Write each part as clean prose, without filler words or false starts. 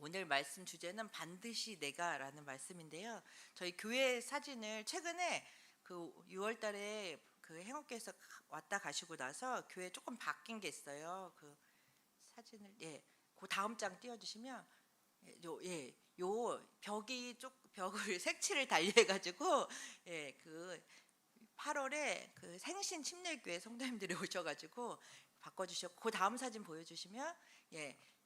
오늘 말씀 주제는 반드시 내가라는 말씀인데요. 저희 교회 사진을 최근에 그 6월 달에 그 행업교에서 왔다 가시고 나서 교회 조금 바뀐 게 있어요. 그 사진을 그 다음 장 띄워주시면 요 벽이 벽을 색칠을 달리해 가지고 그 8월에 그 생신 침례교회 성도님들이 오셔가지고 바꿔주셨고 그 다음 사진 보여주시면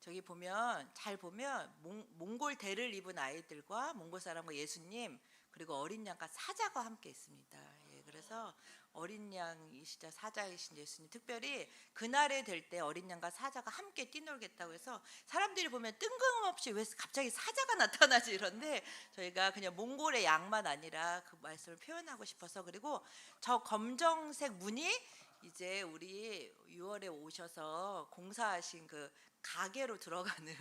저기 보면 잘 보면 몽골 대를 입은 아이들과 몽골 사람과 예수님 그리고 어린 양과 사자가 함께 있습니다. 그래서 어린 양이시자 사자이신 예수님 특별히 그날에 될 때 어린 양과 사자가 함께 뛰놀겠다고 해서 사람들이 보면 뜬금없이 왜 갑자기 사자가 나타나지 이런데 저희가 그냥 몽골의 양만 아니라 그 말씀을 표현하고 싶어서 그리고 저 검정색 무늬 이제 우리 6월에 오셔서 공사하신 그 가게로 들어가는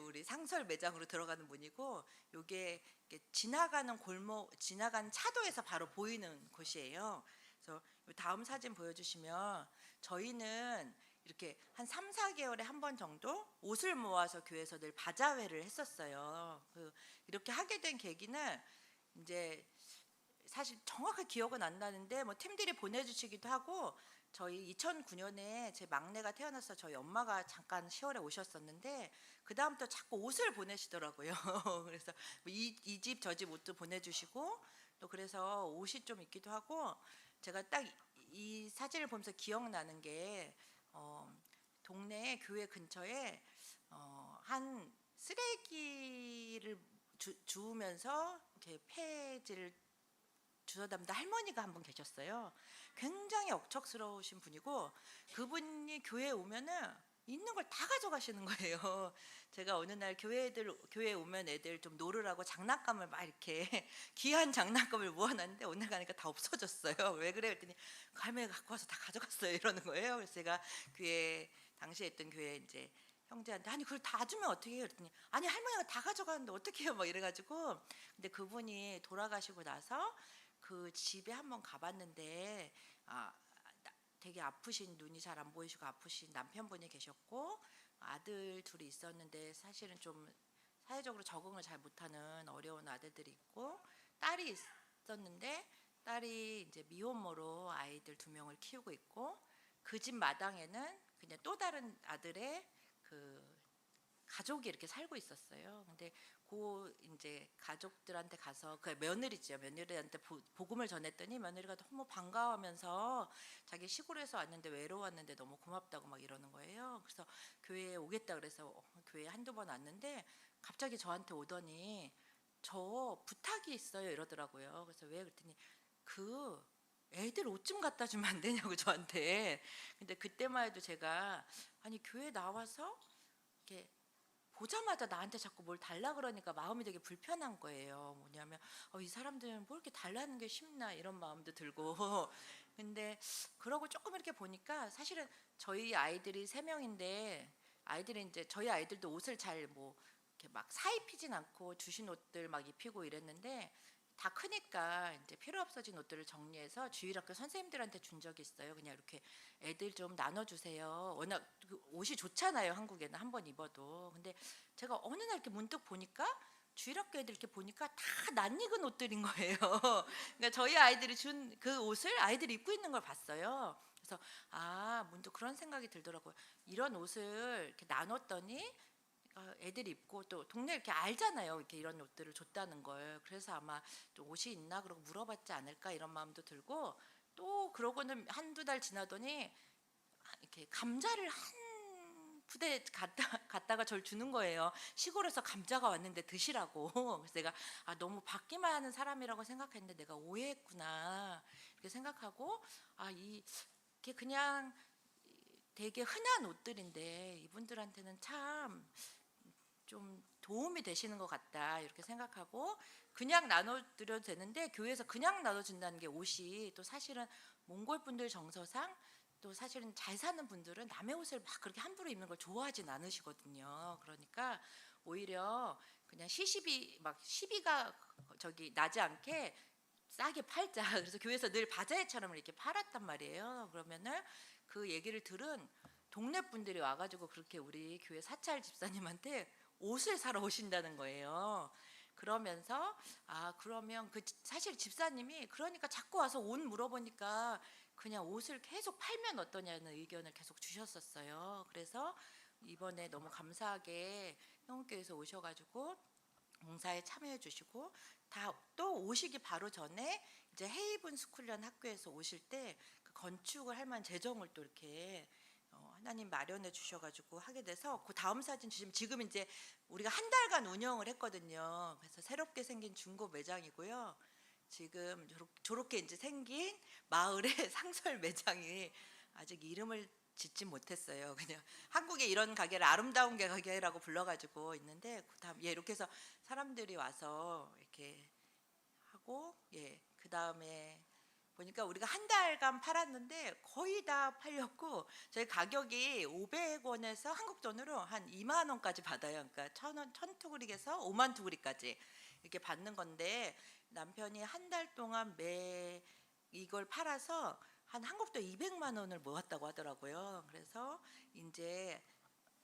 우리 상설 매장으로 들어가는 문이고 요게 지나가는 골목 지나가는 차도에서 바로 보이는 곳이에요. 그래서 다음 사진 보여주시면 저희는 이렇게 한 3, 4개월에 한 번 정도 옷을 모아서 교회에서 늘 바자회를 했었어요. 이렇게 하게 된 계기는 이제 사실 정확하게 기억은 안 나는데 뭐 팀들이 보내주시기도 하고 저희 2009년에 제 막내가 태어나서 저희 엄마가 잠깐 10월에 오셨었는데 그 다음부터 자꾸 옷을 보내시더라고요. 그래서 이 집 저 집 옷도 보내주시고 또 그래서 옷이 좀 있기도 하고 제가 딱 이 사진을 보면서 기억나는 게 동네 교회 근처에 한 쓰레기를 주우면서 이렇게 폐지를 주워 담다 할머니가 한 분 계셨어요. 굉장히 억척스러우신 분이고 그분이 교회에 오면은 있는 걸 다 가져가시는 거예요. 제가 어느 날 교회에 오면 애들 좀 놀으라고 장난감을 막 이렇게 귀한 장난감을 모아놨는데 오늘 가니까 다 없어졌어요. 왜 그래? 그랬더니 그 할머니가 갖고 와서 다 가져갔어요. 이러는 거예요. 그래서 제가 당시에 있던 교회 이제 형제한테 아니 그걸 다 주면 어떻게 해요? 그랬더니 아니 할머니가 다 가져가는데 어떻게 해요? 막 이래가지고 근데 그분이 돌아가시고 나서 그 집에 한번 가봤는데 되게 아프신 눈이 잘 안 보이시고 아프신 남편분이 계셨고 아들 둘이 있었는데 사실은 좀 사회적으로 적응을 잘 못하는 어려운 아들들이 있고 딸이 있었는데 딸이 이제 미혼모로 아이들 2명을 키우고 있고 그 집 마당에는 그냥 또 다른 아들의 그 가족이 이렇게 살고 있었어요. 근데 그 이제 가족들한테 가서 그 며느리죠. 며느리한테 복음을 전했더니 며느리가 너무 반가워하면서 자기 시골에서 왔는데 외로웠는데 너무 고맙다고 막 이러는 거예요. 그래서 교회에 오겠다 그래서 교회에 한두 번 왔는데 갑자기 저한테 오더니 저 부탁이 있어요 이러더라고요. 그래서 왜 그랬더니 그 애들 옷 좀 갖다 주면 안 되냐고 저한테. 근데 그때만 해도 제가 아니 교회 나와서 이렇게 보자마자 나한테 자꾸 뭘 달라 그러니까 마음이 되게 불편한 거예요. 뭐냐면 이 사람들은 뭐 이렇게 달라는 게 쉽나 이런 마음도 들고 근데 그러고 조금 이렇게 보니까 사실은 저희 아이들이 3명인데 아이들이 이제 저희 아이들도 옷을 잘 뭐 이렇게 막 사입히진 않고 주신 옷들 막 입히고 이랬는데 다 크니까 이제 필요 없어진 옷들을 정리해서 주일학교 선생님들한테 준 적이 있어요. 그냥 이렇게 애들 좀 나눠주세요. 워낙 그 옷이 좋잖아요. 한국에는 한 번 입어도. 근데 제가 어느 날 이렇게 문득 보니까 주일학교 애들 이렇게 보니까 다 낯익은 옷들인 거예요. 그러니까 저희 아이들이 준 그 옷을 아이들이 입고 있는 걸 봤어요. 그래서 문득 그런 생각이 들더라고요. 이런 옷을 이렇게 나눴더니 애들이 입고 또 동네 이렇게 알잖아요. 이렇게 이런 옷들을 줬다는 걸. 그래서 아마 또 옷이 있나 그러고 물어봤지 않을까 이런 마음도 들고 또 그러고는 한두 달 지나더니 이렇게 감자를 한 부대 갖다가 절 주는 거예요. 시골에서 감자가 왔는데 드시라고. 그래서 내가 너무 받기만 하는 사람이라고 생각했는데 내가 오해했구나 이렇게 생각하고 이게 그냥 되게 흔한 옷들인데 이분들한테는 참 좀 도움이 되시는 것 같다 이렇게 생각하고 그냥 나눠드려도 되는데 교회에서 그냥 나눠준다는 게 옷이 또 사실은 몽골 분들 정서상 또 사실은 잘 사는 분들은 남의 옷을 막 그렇게 함부로 입는 걸 좋아하진 않으시거든요. 그러니까 오히려 그냥 시비가 저기 나지 않게 싸게 팔자. 그래서 교회에서 늘 바자회처럼 이렇게 팔았단 말이에요. 그러면은 그 얘기를 들은 동네 분들이 와가지고 그렇게 우리 교회 사찰 집사님한테 옷을 사러 오신다는 거예요. 그러면서 그러면 사실 집사님이 그러니까 자꾸 와서 옷 물어보니까 그냥 옷을 계속 팔면 어떠냐는 의견을 계속 주셨었어요. 그래서 이번에 너무 감사하게 형님께서 오셔가지고 봉사에 참여해 주시고 다 또 오시기 바로 전에 이제 헤이븐 스쿨이라는 학교에서 오실 때 그 건축을 할 만한 재정을 또 이렇게 하나님 마련해 주셔가지고 하게 돼서 그 다음 사진 주시면 지금 이제 우리가 한 달간 운영을 했거든요. 그래서 새롭게 생긴 중고 매장이고요. 지금 저렇게 이제 생긴 마을의 상설 매장이 아직 이름을 짓지 못했어요. 그냥 한국에 이런 가게를 아름다운 가게라고 불러가지고 있는데 그다음 이렇게 해서 사람들이 와서 이렇게 하고 그다음에 보니까 우리가 한 달간 팔았는데 거의 다 팔렸고 저희 가격이 500원에서 한국 돈으로 한 2만 원까지 받아요. 그러니까 1,000투구리에서 5만 투구리까지 이렇게 받는 건데 남편이 한 달 동안 매 이걸 팔아서 한 한국 돈 200만 원을 모았다고 하더라고요. 그래서 이제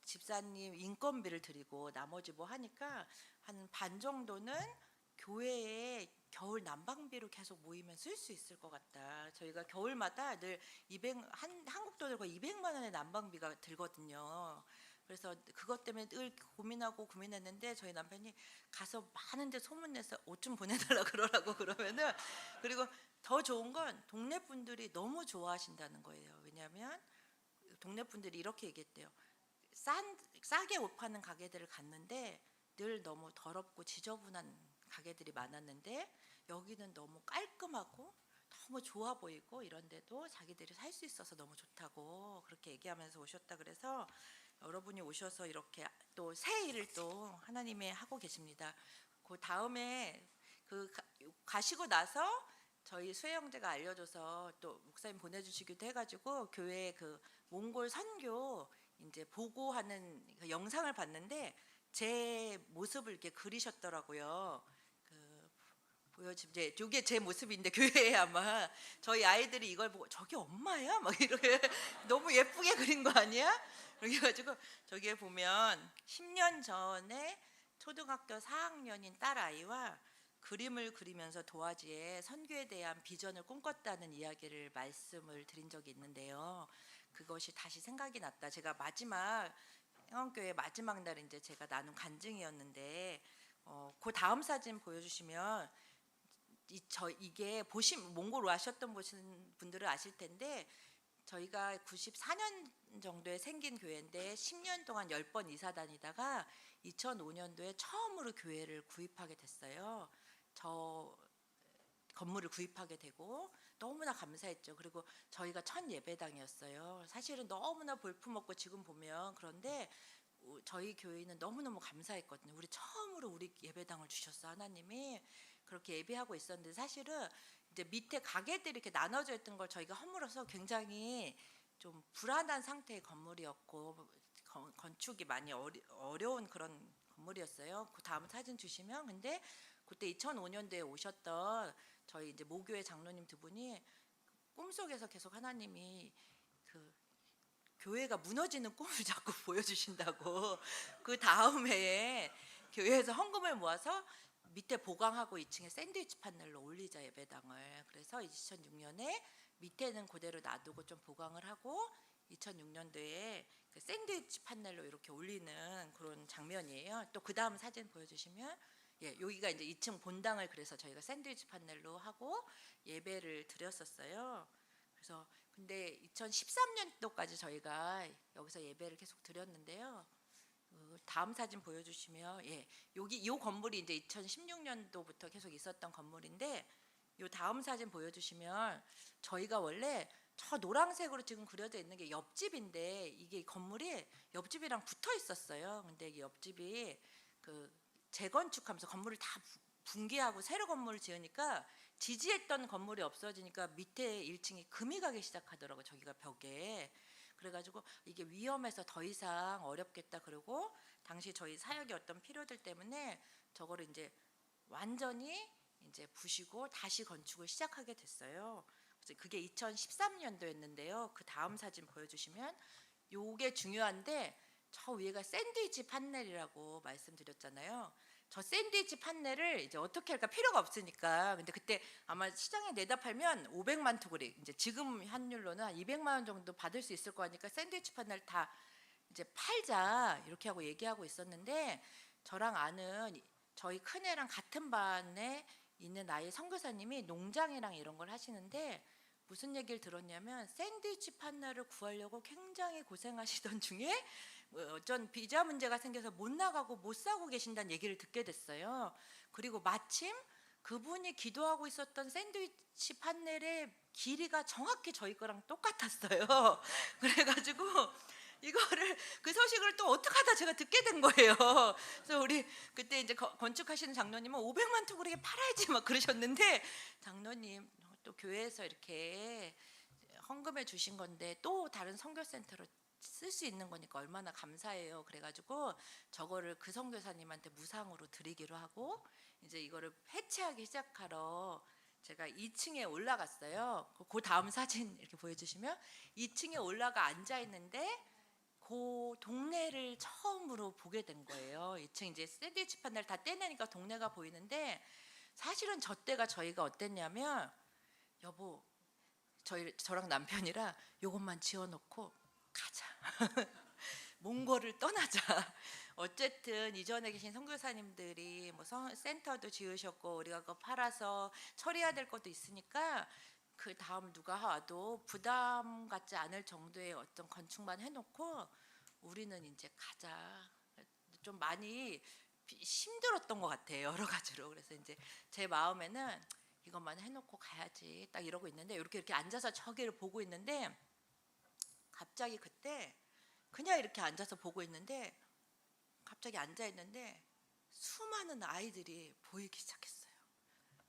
집사님 인건비를 드리고 나머지 뭐 하니까 한 반 정도는 교회에 겨울 난방비로 계속 모이면 쓸 수 있을 것 같다. 저희가 겨울마다 늘 한국 돈으로 거의 200만 원의 난방비가 들거든요. 그래서 그것 때문에 늘 고민하고 고민했는데 저희 남편이 가서 많은데 소문내서 옷 좀 보내달라 그러라고 그러면은 그리고 더 좋은 건 동네 분들이 너무 좋아하신다는 거예요. 왜냐하면 동네 분들이 이렇게 얘기했대요. 싸게 옷 파는 가게들을 갔는데 늘 너무 더럽고 지저분한 가게들이 많았는데 여기는 너무 깔끔하고 너무 좋아 보이고 이런데도 자기들이 살 수 있어서 너무 좋다고 그렇게 얘기하면서 오셨다. 그래서 여러분이 오셔서 이렇게 또 새 일을 또 하나님이 하고 계십니다. 그 다음에 가시고 나서 저희 수혜 형제가 알려줘서 또 목사님 보내주시기도 해가지고 교회 그 몽골 선교 이제 보고하는 그 영상을 봤는데 제 모습을 이렇게 그리셨더라고요. 보여지 이제 이게 제 모습인데 교회에 아마 저희 아이들이 이걸 보고 저게 엄마야? 막 이렇게 너무 예쁘게 그린 거 아니야? 그래가지고 저기에 보면 10년 전에 초등학교 4학년인 딸 아이와 그림을 그리면서 도화지에 선교에 대한 비전을 꿈꿨다는 이야기를 말씀을 드린 적이 있는데요. 그것이 다시 생각이 났다. 제가 마지막 행원교회 마지막 날 이제 제가 나눈 간증이었는데 그 다음 사진 보여주시면 이게 몽골 와셨던 분들은 아실 텐데 저희가 94년 정도에 생긴 교회인데 10년 동안 10번 이사 다니다가 2005년도에 처음으로 교회를 구입하게 됐어요. 저 건물을 구입하게 되고 너무나 감사했죠. 그리고 저희가 첫 예배당이었어요. 사실은 너무나 볼품없고 지금 보면 그런데 저희 교회는 너무너무 감사했거든요. 우리 처음으로 우리 예배당을 주셨어 하나님이. 그렇게 예배하고 있었는데 사실은 이제 밑에 가게들이 이렇게 나눠져 있던 걸 저희가 허물어서 굉장히 좀 불안한 상태의 건물이었고 건축이 많이 어려운 그런 건물이었어요. 그 다음 사진 주시면 근데 그때 2005년도에 오셨던 저희 이제 모교회 장로님 두 분이 꿈속에서 계속 하나님이 그 교회가 무너지는 꿈을 자꾸 보여주신다고 그 다음 해에 교회에서 헌금을 모아서 밑에 보강하고 2층에 샌드위치 판넬로 올리자 예배당을. 그래서 2006년에 밑에는 그대로 놔두고 좀 보강을 하고 2006년도에 그 샌드위치 판넬로 이렇게 올리는 그런 장면이에요. 또 그 다음 사진 보여주시면 여기가 이제 2층 본당을 그래서 저희가 샌드위치 판넬로 하고 예배를 드렸었어요. 그래서 근데 2013년도까지 저희가 여기서 예배를 계속 드렸는데요. 다음 사진 보여주시면 여기 이 건물이 이제 2016년도부터 계속 있었던 건물인데 이 다음 사진 보여주시면 저희가 원래 저 노란색으로 지금 그려져 있는 게 옆집인데 이게 건물이 옆집이랑 붙어 있었어요. 근데 이 옆집이 그 재건축하면서 건물을 다 붕괴하고 새로 건물을 지으니까 지지했던 건물이 없어지니까 밑에 1층이 금이 가기 시작하더라고요. 저기가 벽에. 그래가지고 이게 위험해서 더 이상 어렵겠다 그러고 당시 저희 사역의 어떤 필요들 때문에 저거를 이제 완전히 이제 부시고 다시 건축을 시작하게 됐어요. 그래서 그게 2013년도였는데요. 그 다음 사진 보여주시면 요게 중요한데 저 위에가 샌드위치 판넬이라고 말씀드렸잖아요. 저 샌드위치 판넬을 이제 어떻게 할까 필요가 없으니까. 근데 그때 아마 시장에 내다 팔면 500만 투구리, 이제 지금 환율로는 한 200만 원 정도 받을 수 있을 거니까 샌드위치 판넬 다 이제 팔자 이렇게 하고 얘기하고 있었는데, 저랑 아는 저희 큰애랑 같은 반에 있는 아이 선교사님이 농장이랑 이런 걸 하시는데 무슨 얘기를 들었냐면, 샌드위치 판넬을 구하려고 굉장히 고생하시던 중에 어쩐 비자 문제가 생겨서 못 나가고 못 사고 계신다는 얘기를 듣게 됐어요. 그리고 마침 그분이 기도하고 있었던 샌드위치 판넬의 길이가 정확히 저희 거랑 똑같았어요. 그래가지고 이거를, 그 소식을 또 어떻게 하다 제가 듣게 된 거예요. 그래서 우리 그때 이제 건축하시는 장로님은 500만 투구리에 팔아야지 막 그러셨는데, 장로님 또 교회에서 이렇게 헌금해 주신 건데 또 다른 선교센터로 쓸 수 있는 거니까 얼마나 감사해요. 그래가지고 저거를 그 선교사님한테 무상으로 드리기로 하고, 이제 이거를 해체하기 시작하러 제가 2층에 올라갔어요. 그 다음 사진 이렇게 보여주시면 2층에 올라가 앉아 있는데 그 동네를 처음으로 보게 된 거예요. 2층 이제 샌드위치 판넬 다 떼내니까 동네가 보이는데, 사실은 저 때가 저희가 어땠냐면, 여보, 저랑 남편이라 요것만 지어놓고 가자. 몽골을 떠나자. 어쨌든 이전에 계신 선교사님들이 뭐 센터도 지으셨고 우리가 그거 팔아서 처리해야 될 것도 있으니까 그 다음 누가 와도 부담 갖지 않을 정도의 어떤 건축만 해놓고 우리는 이제 가자. 좀 많이 힘들었던 것 같아요, 여러 가지로. 그래서 이제 제 마음에는 이것만 해놓고 가야지 딱 이러고 있는데, 이렇게 앉아서 저기를 보고 있는데 갑자기 그때 그냥 이렇게 앉아서 보고 있는데, 갑자기 앉아 있는데 수많은 아이들이 보이기 시작했어요.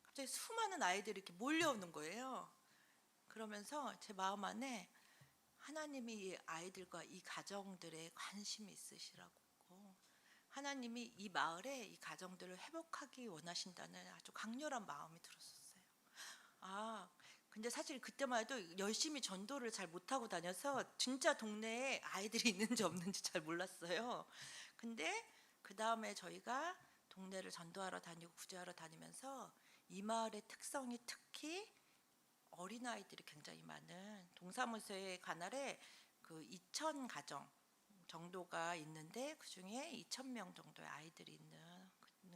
갑자기 수많은 아이들이 이렇게 몰려오는 거예요. 그러면서 제 마음 안에 하나님이 이 아이들과 이 가정들에 관심이 있으시라고, 하나님이 이 마을에 이 가정들을 회복하기 원하신다는 아주 강렬한 마음이 들었었어요. 아, 근데 사실 그때만 해도 열심히 전도를 잘 못하고 다녀서 진짜 동네에 아이들이 있는지 없는지 잘 몰랐어요. 근데 그 다음에 저희가 동네를 전도하러 다니고 구제하러 다니면서 이 마을의 특성이 특히 어린아이들이 굉장히 많은, 동사무소의 관할에 그 2,000 가정 정도가 있는데 그중에 2,000명 정도의 아이들이 있는,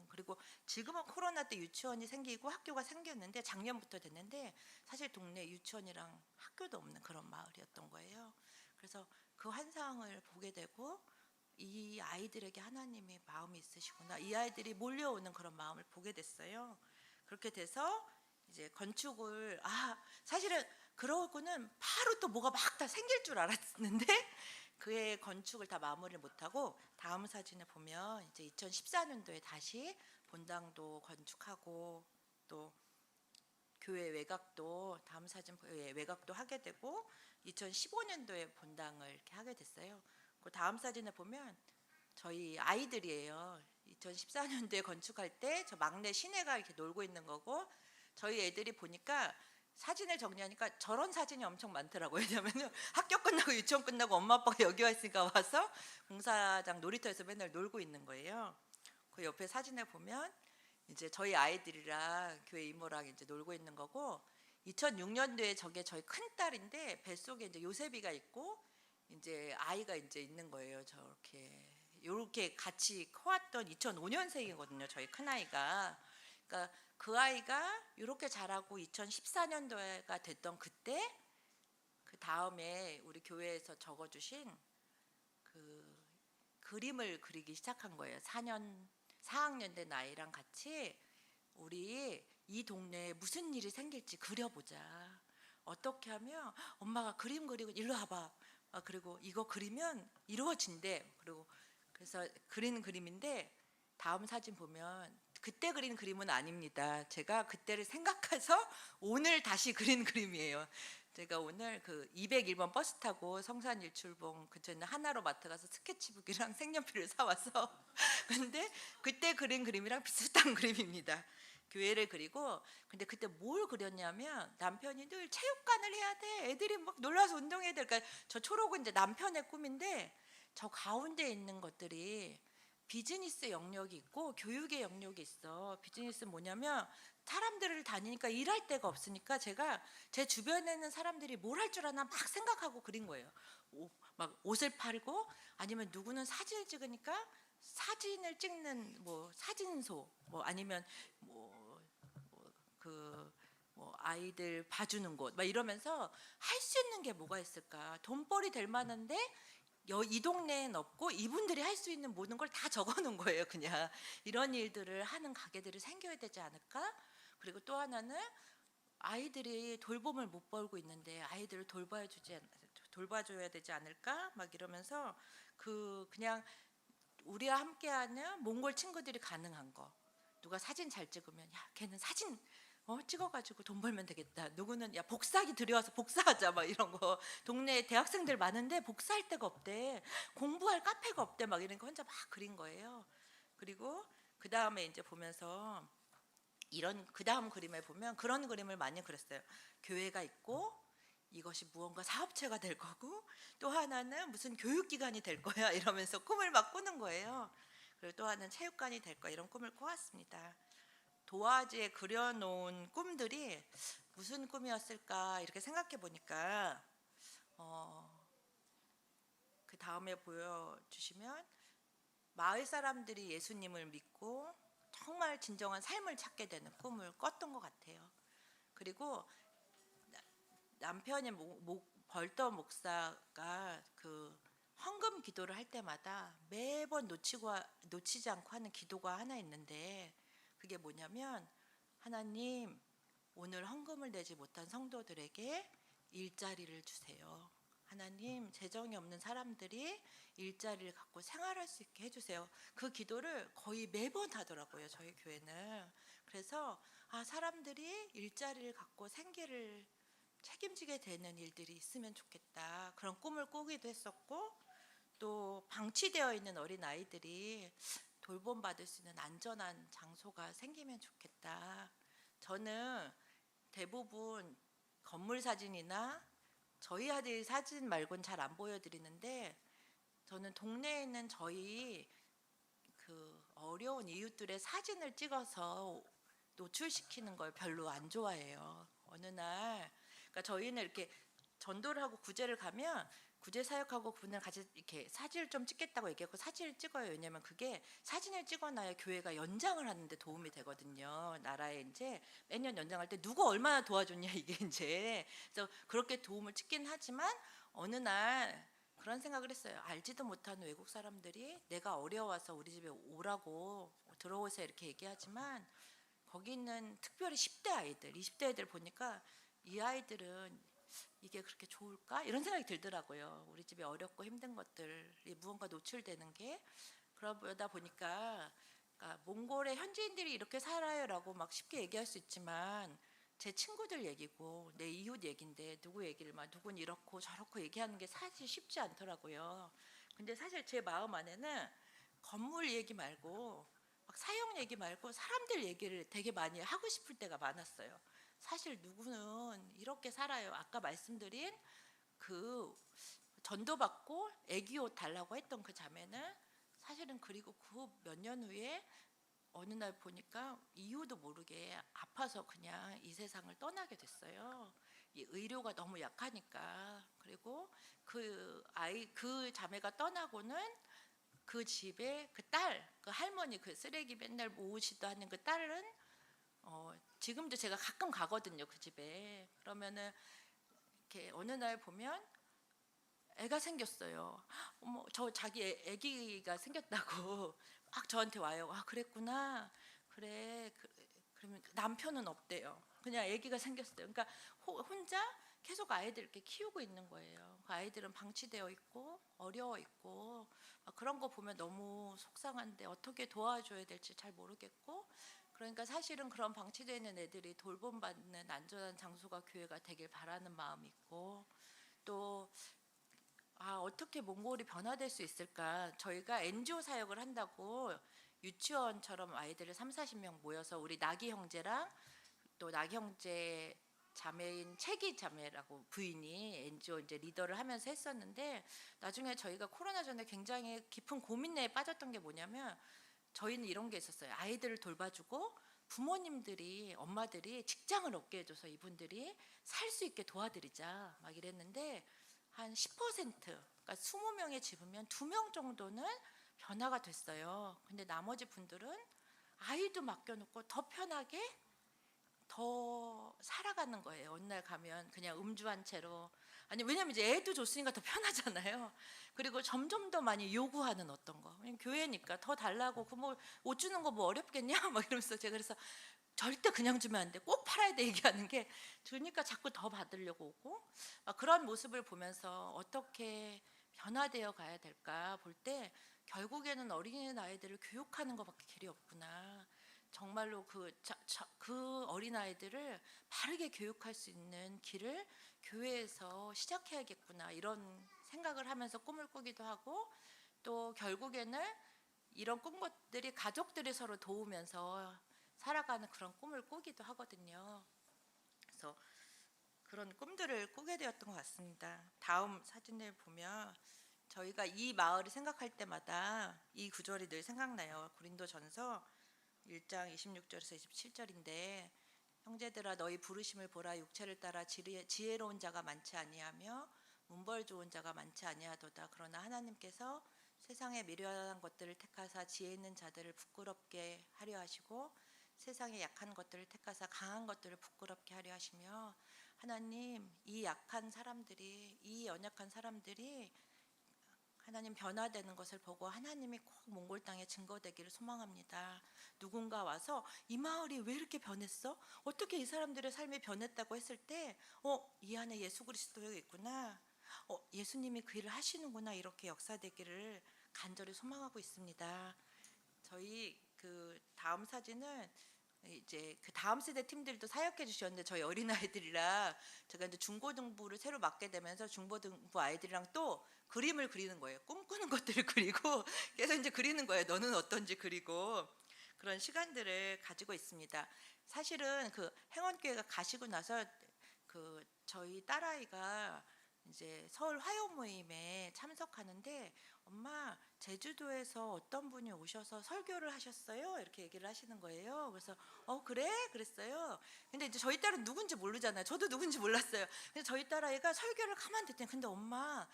그리고 지금은 코로나 때 유치원이 생기고 학교가 생겼는데 작년부터 됐는데 사실 동네 유치원이랑 학교도 없는 그런 마을이었던 거예요. 그래서 그 환상을 보게 되고, 이 아이들에게 하나님의 마음이 있으시구나, 이 아이들이 몰려오는 그런 마음을 보게 됐어요. 그렇게 돼서 이제 건축을, 사실은 그러고는 바로 또 뭐가 막 다 생길 줄 알았는데 그의 건축을 다 마무리를 못하고, 다음 사진을 보면 이제 2014년도에 다시 본당도 건축하고 또 교회 외곽도, 다음 사진 외곽도 하게 되고 2015년도에 본당을 이렇게 하게 됐어요. 그 다음 사진을 보면 저희 아이들이에요. 2014년도에 건축할 때 저 막내 신혜가 이렇게 놀고 있는 거고, 저희 애들이 보니까 사진을 정리하니까 저런 사진이 엄청 많더라고요. 왜냐면 학교 끝나고 유치원 끝나고 엄마 아빠가 여기 와 있으니까 와서 공사장 놀이터에서 맨날 놀고 있는 거예요. 그 옆에 사진을 보면 이제 저희 아이들이랑 교회 이모랑 이제 놀고 있는 거고, 2006년도에 저게 저희 큰 딸인데 뱃속에 이제 요셉이가 있고 이제 아이가 이제 있는 거예요. 저렇게 요렇게 같이 커왔던 2005년생이거든요. 저희 큰 아이가. 그러니까 그 아이가 이렇게 자라고 2014년도가 됐던 그때, 그 다음에 우리 교회에서 적어주신 그 그림을 그리기 시작한 거예요. 4학년 된 아이랑 같이 우리 이 동네에 무슨 일이 생길지 그려보자. 어떻게 하면 엄마가 그림 그리고 일로 와봐. 그리고 이거 그리면 이루어진대. 그리고 그래서 그리는 그림인데, 다음 사진 보면 그때 그린 그림은 아닙니다. 제가 그때를 생각해서 오늘 다시 그린 그림이에요. 제가 오늘 그 201번 버스 타고 성산 일출봉 근처에 있는 하나로 마트 가서 스케치북이랑 색연필을 사와서 근데 그때 그린 그림이랑 비슷한 그림입니다. 교회를 그리고, 근데 그때 뭘 그렸냐면 남편이 늘 체육관을 해야 돼, 애들이 막 놀러와서 운동해야 돼. 그러니까 저 초록은 이제 남편의 꿈인데 저 가운데 있는 것들이 비즈니스 영역이 있고 교육의 영역이 있어. 비즈니스 뭐냐면 사람들을 다니니까 일할 데가 없으니까 제가 제 주변에 있는 사람들이 뭘 할 줄 아나 막 생각하고 그린 거예요. 막 옷을 팔고 아니면 누구는 사진을 찍으니까 사진을 찍는 뭐 사진소 뭐 아니면 뭐 아이들 봐주는 곳 막 이러면서 할 수 있는 게 뭐가 있을까? 돈벌이 될 만한데 이 동네엔 없고 이분들이 할 수 있는 모든 걸 다 적어놓은 거예요. 그냥 이런 일들을 하는 가게들이 생겨야 되지 않을까? 그리고 또 하나는 아이들이 돌봄을 못 벌고 있는데 아이들을 돌봐줘야 되지 않을까? 막 이러면서 그냥 우리와 함께하는 몽골 친구들이 가능한 거. 누가 사진 잘 찍으면 야 걔는 사진 찍어가지고 돈 벌면 되겠다. 누구는 야 복사기 들여와서 복사하자 막 이런 거. 동네에 대학생들 많은데 복사할 데가 없대. 공부할 카페가 없대. 막 이런 거 혼자 막 그린 거예요. 그리고 그 다음에 이제 보면서 이런 그 다음 그림에 보면 그런 그림을 많이 그렸어요. 교회가 있고 이것이 무언가 사업체가 될 거고 또 하나는 무슨 교육기관이 될 거야 이러면서 꿈을 막 꾸는 거예요. 그리고 또 하나는 체육관이 될 거야 이런 꿈을 꾸었습니다. 도화지에 그려놓은 꿈들이 무슨 꿈이었을까 이렇게 생각해 보니까 그 다음에 보여주시면 마을 사람들이 예수님을 믿고 정말 진정한 삶을 찾게 되는 꿈을 꿨던 것 같아요. 그리고 남편의 벌더 목사가 그 헌금 기도를 할 때마다 매번 놓치지 않고 하는 기도가 하나 있는데 그게 뭐냐면 하나님 오늘 헌금을 내지 못한 성도들에게 일자리를 주세요. 하나님 재정이 없는 사람들이 일자리를 갖고 생활할 수 있게 해주세요. 그 기도를 거의 매번 하더라고요. 저희 교회는. 그래서 사람들이 일자리를 갖고 생계를 책임지게 되는 일들이 있으면 좋겠다. 그런 꿈을 꾸기도 했었고 또 방치되어 있는 어린 아이들이 돌봄받을 수 있는 안전한 장소가 생기면 좋겠다. 저는 대부분 건물 사진이나 저희 아들 사진 말고는 잘 안 보여드리는데 저는 동네에 있는 저희 그 어려운 이웃들의 사진을 찍어서 노출시키는 걸 별로 안 좋아해요. 어느 날 그러니까 저희는 이렇게 전도를 하고 구제를 가면 구제 사역하고 그분을 같이 이렇게 사진을 좀 찍겠다고 얘기하고 사진을 찍어요. 왜냐면 그게 사진을 찍어놔야 교회가 연장을 하는데 도움이 되거든요. 나라에 이제 매년 연장할 때 누구 얼마나 도와줬냐 이게 이제 그래서 그렇게 도움을 찍긴 하지만 어느 날 그런 생각을 했어요. 알지도 못하는 외국 사람들이 내가 어려워서 우리 집에 오라고 들어오세요 이렇게 얘기하지만 거기 있는 특별히 10대 아이들, 20대 아이들 보니까 이 아이들은 이게 그렇게 좋을까? 이런 생각이 들더라고요. 우리 집에 어렵고 힘든 것들이 무언가 노출되는 게 그러다 보니까 그러니까 몽골의 현지인들이 이렇게 살아요라고 막 쉽게 얘기할 수 있지만 제 친구들 얘기고 내 이웃 얘긴데 누구 얘기를 막 누군 이렇고 저렇고 얘기하는 게 사실 쉽지 않더라고요. 근데 사실 제 마음 안에는 건물 얘기 말고 막 사형 얘기 말고 사람들 얘기를 되게 많이 하고 싶을 때가 많았어요. 사실 누구는 이렇게 살아요. 아까 말씀드린 그 전도받고 애기 옷 달라고 했던 그 자매는 사실은 그리고 그 몇 년 후에 어느 날 보니까 이유도 모르게 아파서 그냥 이 세상을 떠나게 됐어요. 이 의료가 너무 약하니까. 그리고 그 자매가 떠나고는 그 집에 그 딸, 그 할머니 그 쓰레기 맨날 모으시도 하는 그 딸은 지금도 제가 가끔 가거든요 그 집에. 그러면은 이렇게 어느 날 보면 애가 생겼어요. 어머 저 자기 애기가 생겼다고 막 저한테 와요. 그랬구나. 그래. 그러면 남편은 없대요. 그냥 애기가 생겼어요. 그러니까 혼자 계속 아이들 이렇게 키우고 있는 거예요. 그 아이들은 방치되어 있고 어려워 있고 그런 거 보면 너무 속상한데 어떻게 도와줘야 될지 잘 모르겠고 그러니까 사실은 그런 방치되어 있는 애들이 돌봄받는 안전한 장소가 교회가 되길 바라는 마음이 있고 또 어떻게 몽골이 변화될 수 있을까? 저희가 NGO 사역을 한다고 유치원처럼 아이들을 3, 40명 모여서 우리 나기 형제랑 또 나기 형제 자매인 채기 자매라고 부인이 NGO 이제 리더를 하면서 했었는데, 나중에 저희가 코로나 전에 굉장히 깊은 고민 내에 빠졌던 게 뭐냐면, 저희는 이런 게 있었어요. 아이들을 돌봐주고 부모님들이, 엄마들이 직장을 얻게 해줘서 이분들이 살 수 있게 도와드리자 막 이랬는데, 한 10%, 그러니까 20명에 집으면 2명 정도는 변화가 됐어요. 근데 나머지 분들은 아이도 맡겨놓고 더 편하게 더 살아가는 거예요. 어느 날 가면 그냥 음주한 채로, 아니 왜냐면 이제 애도 줬으니까 더 편하잖아요. 그리고 점점 더 많이 요구하는 어떤 거, 그냥 교회니까 더 달라고, 그 뭐 옷 주는 거 뭐 어렵겠냐 막 이러면서, 제가 그래서 절대 그냥 주면 안 돼, 꼭 팔아야 돼 얘기하는 게, 주니까 자꾸 더 받으려고 오고, 그런 모습을 보면서 어떻게 변화되어 가야 될까 볼 때, 결국에는 어린이 아이들을 교육하는 것밖에 길이 없구나. 정말로 그 어린아이들을 바르게 교육할 수 있는 길을 교회에서 시작해야겠구나, 이런 생각을 하면서 꿈을 꾸기도 하고, 또 결국에는 이런 꿈것들이 가족들이 서로 도우면서 살아가는 그런 꿈을 꾸기도 하거든요. 그래서 그런 꿈들을 꾸게 되었던 것 같습니다. 다음 사진을 보면 저희가 이 마을을 생각할 때마다 이 구절이 늘 생각나요. 고린도전서 1장 26절에서 27절인데, 형제들아 너희 부르심을 보라. 육체를 따라 지혜로운 자가 많지 아니하며 문벌 좋은 자가 많지 아니하도다. 그러나 하나님께서 세상의 미련한 것들을 택하사 지혜 있는 자들을 부끄럽게 하려 하시고, 세상의 약한 것들을 택하사 강한 것들을 부끄럽게 하려 하시며, 하나님, 이 약한 사람들이, 이 연약한 사람들이 하나님 변화되는 것을 보고 하나님이 꼭 몽골 땅에 증거되기를 소망합니다. 누군가 와서 이 마을이 왜 이렇게 변했어? 어떻게 이 사람들의 삶이 변했다고 했을 때, 이 안에 예수 그리스도가 있구나, 예수님이 그 일을 하시는구나, 이렇게 역사되기를 간절히 소망하고 있습니다. 저희 그 다음 사진은 이제 그 다음 세대 팀들도 사역해 주셨는데, 저희 어린아이들이랑 제가 이제 중고등부를 새로 맡게 되면서 중고등부 아이들이랑 또 그림을 그리는 거예요. 꿈꾸는 것들을 그리고 계속 이제 그리는 거예요. 너는 어떤지 그리고, 그런 시간들을 가지고 있습니다. 사실은 그 행원교회가 가시고 나서 그 저희 딸아이가 이제 서울 화요 모임에 참석하는데, 엄마 제주도에서 어떤 분이 오셔서 설교를 하셨어요, 이렇게 얘기를 하시는 거예요. 그래서 그래 그랬어요. 근데 이제 저희 딸은 누군지 모르잖아요. 저도 누군지 몰랐어요. 근데 저희 딸아이가 설교를 가만 듣더니, 근데 엄마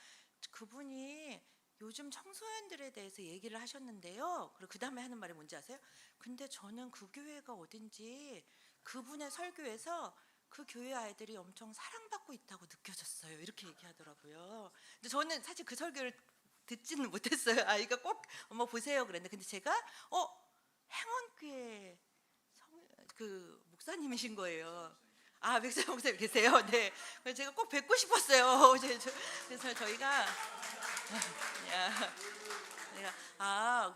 그분이 요즘 청소년들에 대해서 얘기를 하셨는데요. 그리고 그 다음에 하는 말이 뭔지 아세요? 근데 저는 그 교회가 어딘지 그분의 설교에서 그 교회 아이들이 엄청 사랑받고 있다고 느껴졌어요, 이렇게 얘기하더라고요. 근데 저는 사실 그 설교를 듣지는 못했어요. 아이가 꼭 엄마 보세요 그랬는데, 근데 제가 행원교회 그 목사님이신 거예요. 아, 백설 목사님 계세요. 네. 그래서 제가 꼭 뵙고 싶었어요. 그래서 저희가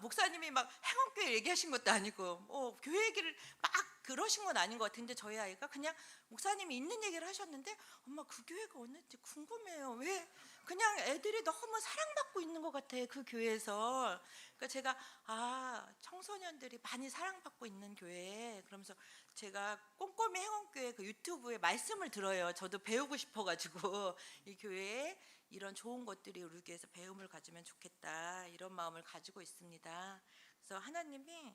목사님이 막 행원교회 얘기하신 것도 아니고, 교회 얘기를 막 그러신 건 아닌 것 같은데, 저희 아이가 그냥 목사님이 있는 얘기를 하셨는데, 엄마 그 교회가 어딘지 궁금해요. 왜 그냥 애들이 너무 사랑받고 있는 것 같아, 그 교회에서. 그러니까 제가 청소년들이 많이 사랑받고 있는 교회, 그러면서 제가 꼼꼼히 행원교회 그 유튜브에 말씀을 들어요. 저도 배우고 싶어가지고 이 교회에 이런 좋은 것들이 우리에게 서 배움을 가지면 좋겠다, 이런 마음을 가지고 있습니다. 그래서 하나님이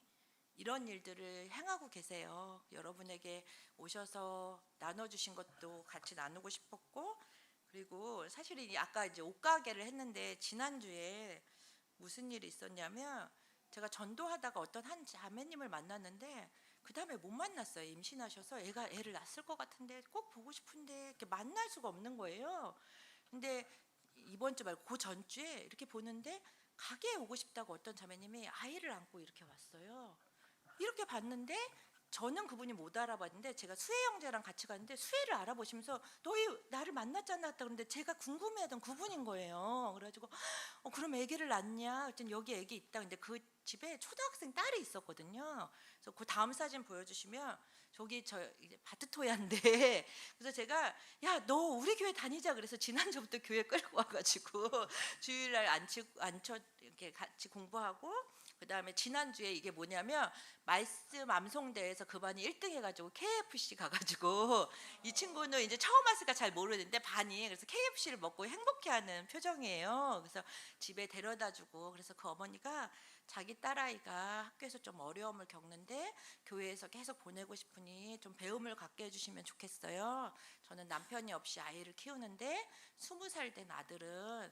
이런 일들을 행하고 계세요. 여러분에게 오셔서 나눠주신 것도 같이 나누고 싶었고, 그리고 사실 아까 이제 옷가게를 했는데, 지난주에 무슨 일이 있었냐면, 제가 전도하다가 어떤 한 자매님을 만났는데, 그 다음에 못 만났어요. 임신하셔서 애를 낳았을 것 같은데 꼭 보고 싶은데 이렇게 만날 수가 없는 거예요. 근데 이번 주 말고 그 전주에 이렇게 보는데, 가게에 오고 싶다고 어떤 자매님이 아이를 안고 이렇게 왔어요. 이렇게 봤는데, 저는 그분이 못 알아봤는데, 제가 수혜 형제랑 같이 갔는데 수혜를 알아보시면서 너희 나를 만났잖아 했다 그러는데, 제가 궁금해하던 그분인 거예요. 그래가지고 그럼 아기를 낳냐 그랬더니 여기 아기 있다. 근데 그 집에 초등학생 딸이 있었거든요. 그래서 그 다음 사진 보여주시면, 저기 저 이제 바트토야인데 그래서 제가 야 너 우리 교회 다니자 그래서 지난주부터 교회 끌고 와가지고 주일날 앉혀 이렇게 같이 공부하고, 그다음에 지난주에 이게 뭐냐면 말씀 암송대회에서 그 반이 1등 해가지고 KFC 가가지고 이 친구는 이제 처음 왔으니까 잘 모르는데 반이 그래서 KFC를 먹고 행복해하는 표정이에요. 그래서 집에 데려다주고 그래서 그 어머니가 자기 딸아이가 학교에서 좀 어려움을 겪는데 교회에서 계속 보내고 싶으니 좀 배움을 갖게 해주시면 좋겠어요. 저는 남편이 없이 아이를 키우는데 20살 된 아들은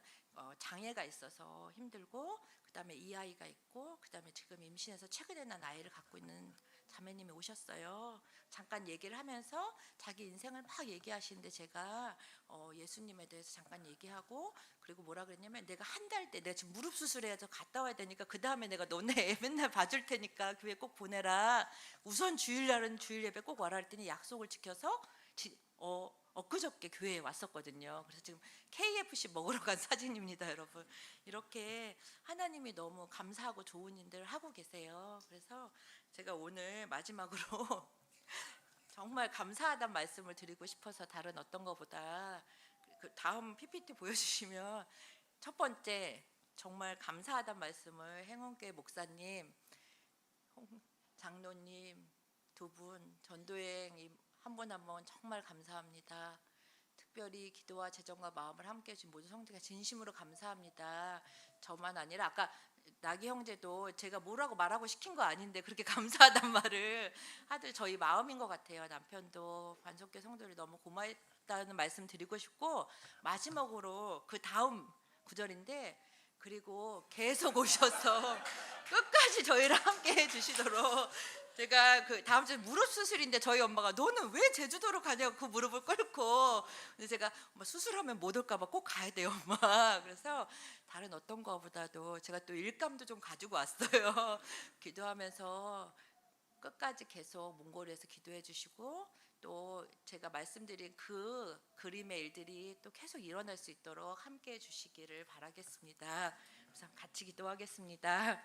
장애가 있어서 힘들고 그다음에 이 아이가 있고 그다음에 지금 임신해서 최근에 난 아이를 갖고 있는 자매님이 오셨어요. 잠깐 얘기를 하면서 자기 인생을 막 얘기하시는데 제가 예수님에 대해서 잠깐 얘기하고 그리고 뭐라 그랬냐면 내가 한 달 때 내가 지금 무릎 수술해서 갔다 와야 되니까 그 다음에 내가 너네 애 맨날 봐줄 테니까 교회 꼭 보내라. 우선 주일날은 주일 예배 꼭 와라 했더니 약속을 지켜서 엊그저께 교회에 왔었거든요. 그래서 지금 KFC 먹으러 간 사진입니다, 여러분. 이렇게 하나님이 너무 감사하고 좋은 일들을 하고 계세요. 그래서 제가 오늘 마지막으로 정말 감사하다는 말씀을 드리고 싶어서 다른 어떤 것보다 그 다음 PPT 보여주시면 첫 번째 정말 감사하다는 말씀을 행원교회 목사님, 장로님 두 분 전도행 한 분 한 분 정말 감사합니다. 특별히 기도와 재정과 마음을 함께 해주신 모든 성도가 진심으로 감사합니다. 저만 아니라 아까 나기 형제도 제가 뭐라고 말하고 시킨 거 아닌데 그렇게 감사하단 말을 하들 저희 마음인 것 같아요. 남편도 반석교 성도를 너무 고맙다는 말씀 드리고 싶고 마지막으로 그 다음 구절인데 그리고 계속 오셔서 끝까지 저희랑 함께 해주시도록 제가 그 다음 주에 무릎 수술인데 저희 엄마가 너는 왜 제주도로 가냐고 그 무릎을 꿇고 근데 제가 엄마 수술하면 못 올까봐 꼭 가야 돼요 엄마. 그래서 다른 어떤 거보다도 제가 또 일감도 좀 가지고 왔어요. 기도하면서 끝까지 계속 몽골에서 기도해 주시고 또 제가 말씀드린 그 그림의 일들이 또 계속 일어날 수 있도록 함께 해 주시기를 바라겠습니다. 그래서 같이 기도하겠습니다.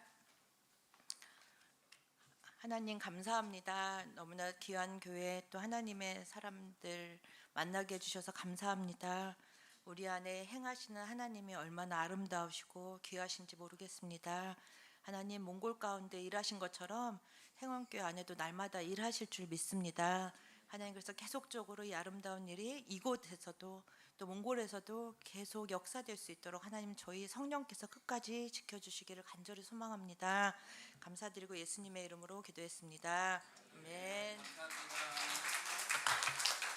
하나님 감사합니다. 너무나 귀한 교회 또 하나님의 사람들 만나게 해주셔서 감사합니다. 우리 안에 행하시는 하나님이 얼마나 아름다우시고 귀하신지 모르겠습니다. 하나님 몽골 가운데 일하신 것처럼 행원교회 안에도 날마다 일하실 줄 믿습니다. 하나님 그래서 계속적으로 이 아름다운 일이 이곳에서도 또 몽골에서도 계속 역사될 수 있도록 하나님 저희 성령께서 끝까지 지켜주시기를 간절히 소망합니다. 감사드리고 예수님의 이름으로 기도했습니다. 아멘.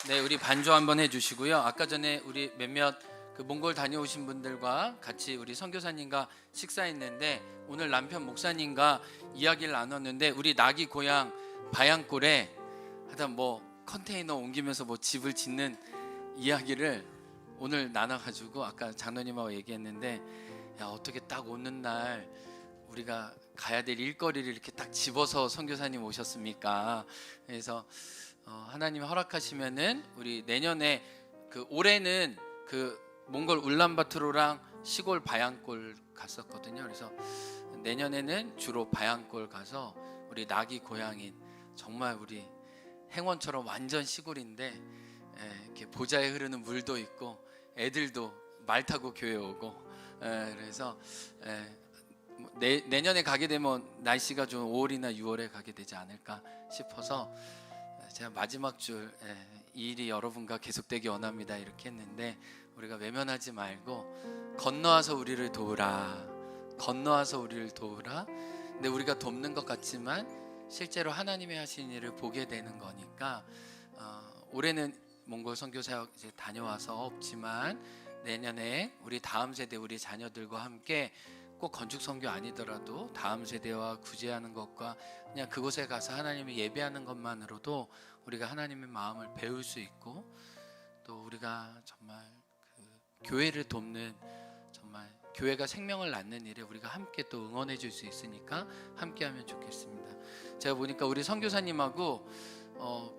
네, 우리 반주 한번 해주시고요. 아까 전에 우리 몇몇 그 몽골 다녀오신 분들과 같이 우리 선교사님과 식사했는데 오늘 남편 목사님과 이야기를 나눴는데 우리 나기 고향 바양골에 하여튼 뭐 컨테이너 옮기면서 뭐 집을 짓는 이야기를 오늘 나눠가지고 아까 장로님하고 얘기했는데 야 어떻게 딱 오는 날 우리가 가야 될 일거리를 이렇게 딱 집어서 선교사님 오셨습니까? 그래서 하나님 허락하시면은 우리 내년에 그 올해는 그 몽골 울란바토르랑 시골 바양골 갔었거든요. 그래서 내년에는 주로 바양골 가서 우리 나기 고향인 정말 우리 행원처럼 완전 시골인데 이렇게 보자에 흐르는 물도 있고 애들도 말 타고 교회 오고 그래서 내년에 가게 되면 날씨가 좀 5월이나 6월에 가게 되지 않을까 싶어서 제가 마지막 줄 이 일이 여러분과 계속되기 원합니다 이렇게 했는데 우리가 외면하지 말고 건너와서 우리를 도우라 건너와서 우리를 도우라. 근데 우리가 돕는 것 같지만 실제로 하나님의 하신 일을 보게 되는 거니까 올해는 몽골 선교사역 이제 다녀와서 없지만 내년에 우리 다음 세대 우리 자녀들과 함께 꼭 건축 선교 아니더라도 다음 세대와 구제하는 것과 그냥 그곳에 가서 하나님을 예배하는 것만으로도 우리가 하나님의 마음을 배울 수 있고 또 우리가 정말 그 교회를 돕는 정말 교회가 생명을 낳는 일에 우리가 함께 또 응원해 줄 수 있으니까 함께하면 좋겠습니다. 제가 보니까 우리 선교사님하고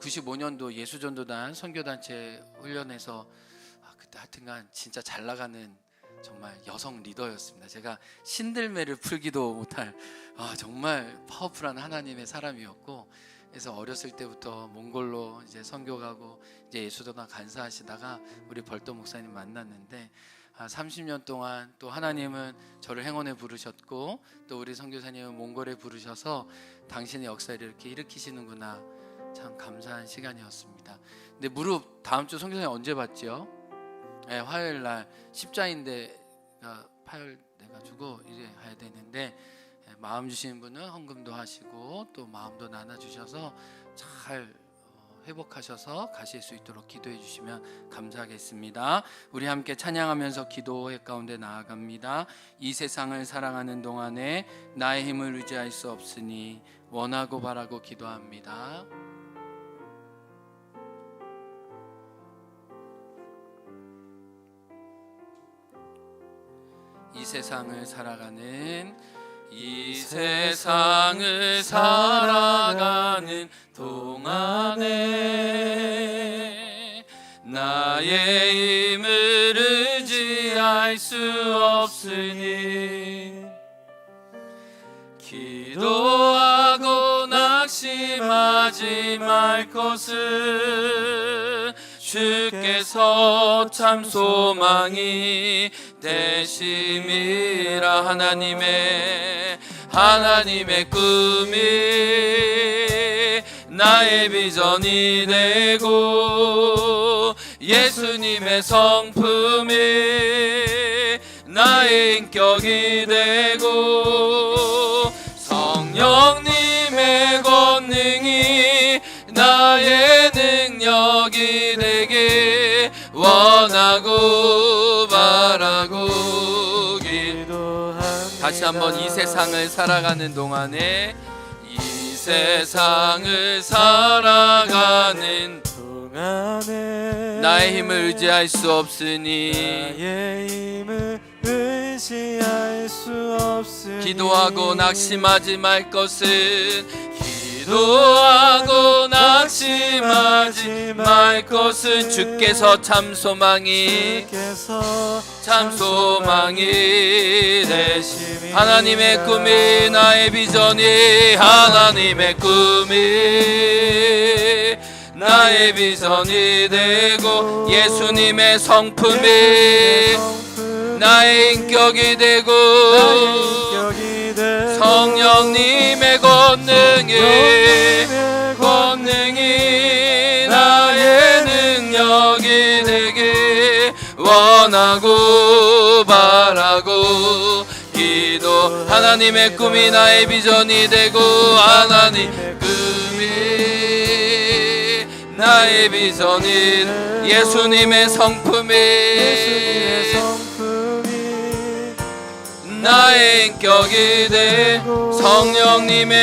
95년도 예수전도단 선교단체 훈련에서 그때 하여튼간 진짜 잘 나가는 정말 여성 리더였습니다. 제가 신들매를 풀기도 못할 정말 파워풀한 하나님의 사람이었고 그래서 어렸을 때부터 몽골로 이제 선교 가고 이제 예수전도단 간사하시다가 우리 벌도 목사님 만났는데 30년 동안 또 하나님은 저를 행원에 부르셨고 또 우리 선교사님은 몽골에 부르셔서 당신의 역사를 이렇게 일으키시는구나. 참 감사한 시간이었습니다. 근데 무릎 다음 주 선교사님 언제 받지요? 네, 화요일 날 십자인대가 파열돼가지고 이래 해야 되는데 마음 주시는 분은 헌금도 하시고 또 마음도 나눠주셔서 잘 회복하셔서 가실 수 있도록 기도해 주시면 감사하겠습니다. 우리 함께 찬양하면서 기도회 가운데 나아갑니다. 이 세상을 사랑하는 동안에 나의 힘을 의지할 수 없으니 원하고 바라고 기도합니다. 이 세상을 살아가는 동안에 나의 힘을 의지할 수 없으니 기도하고 낙심하지 말 것은 주께서 참 소망이 되심이라. 하나님의 꿈이 나의 비전이 되고 예수님의 성품이 나의 인격이 되고 성령님의 권능이 나의 능력이 되게 원하고 바라고 기도합니다. 다시 한번 이 세상을 살아가는 동안에 나의 힘을 의지할 수 없으니 기도하고 낙심하지 말 것은 주께서 참 소망이 되시. 하나님의 꿈이 나의 비전이 나의 비전이 되고 예수님의 성품이 나의 인격이 되고 성령님의 권능이 나의 능력이 되게 원하고 바라고 기도. 하나님의 꿈이 나의 비전이 되고 하나님의 꿈이 나의 비전이 예수님의 성품이 나의 인격이 되고 성령님의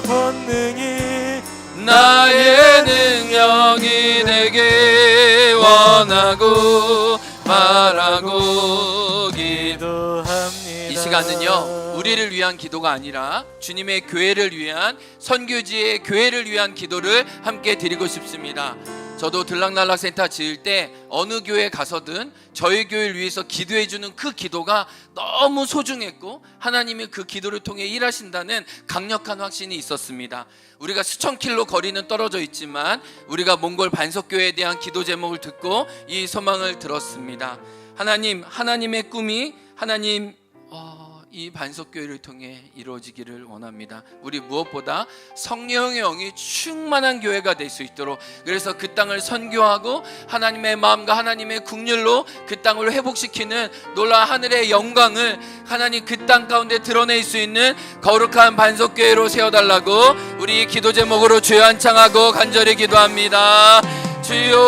권능이 나의 능력이 되게 원하고 바라고 기도합니다. 이 시간은요 우리를 위한 기도가 아니라 주님의 교회를 위한 선교지의 교회를 위한 기도를 함께 드리고 싶습니다. 저도 들락날락센터 지을 때 어느 교회 가서든 저희 교회를 위해서 기도해주는 그 기도가 너무 소중했고 하나님이 그 기도를 통해 일하신다는 강력한 확신이 있었습니다. 우리가 수천 킬로 거리는 떨어져 있지만 우리가 몽골 반석교회에 대한 기도 제목을 듣고 이 소망을 들었습니다. 하나님의 꿈이 이 반석교회를 통해 이루어지기를 원합니다. 우리 무엇보다 성령의 영이 충만한 교회가 될 수 있도록, 그래서 그 땅을 선교하고 하나님의 마음과 하나님의 국률로 그 땅을 회복시키는 놀라운 하늘의 영광을 하나님 그 땅 가운데 드러낼 수 있는 거룩한 반석교회로 세워달라고 우리 기도 제목으로 주여 한창하고 간절히 기도합니다. 주여